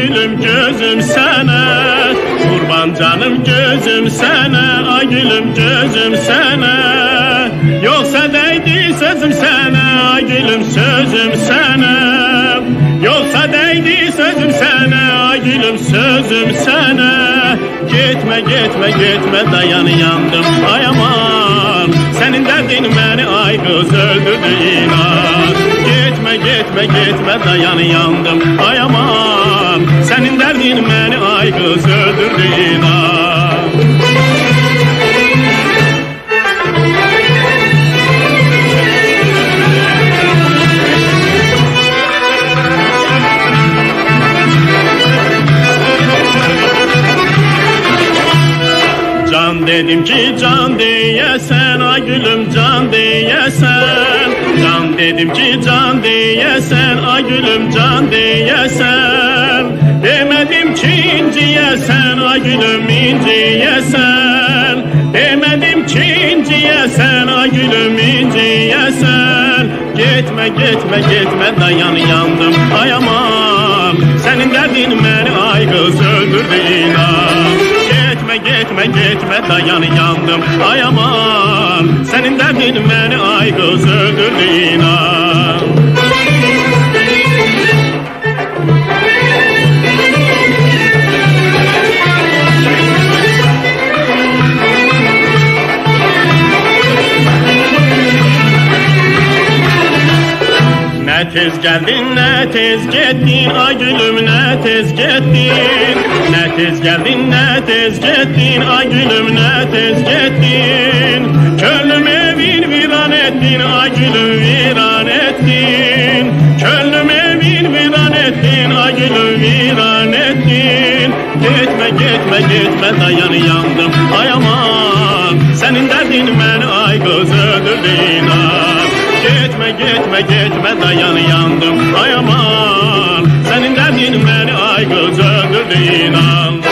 gülüm gözüm sana. Kurban canım gözüm sana, ay gülüm gözüm sana. Yoksa değdi sözüm sana, ay gülüm sözüm sana. Yoksa değdi sözüm sana, ay gülüm sözüm sana. Gitme gitme gitme dayan yandım ay aman. Senin derdin beni ay kız öldürdü inan. Gitme gitme gitme dayan yandım ay aman. Senin derdin beni ay kız öldürdü inan. Can dedim ki can diyesen, ay gülüm can diyesen. Can dedim ki can diyesen, ay gülüm can diyesen. Demedim ki inciyesen, ay gülüm inciyesen. Demedim ki inciyesen, ay gülüm inciyesen. Gitme gitme gitme dayan yandım ay aman. Senin derdin beni ay kız öldürdü inan. Gitme gitme gitme dayan yandım ay aman. Senin derdin beni ay kız öldürdü inan. Ne tez geldin ne tez gittin, ay gülüm ne tez gittin. Ne tez geldin ne tez gittin, ay gülüm ne tez gittin. Könlüm evin viran ettin, ay gülüm viran ettin. Könlüm evin viran ettin, ay gülüm viran ettin. Gitme gitme gitme dayan yandım ay aman. Senin derdin beni ay kız öldürdü inan. Gitme gitme gitme dayan yandım ay aman. Senin derdin beni ay kız öldürdü inan.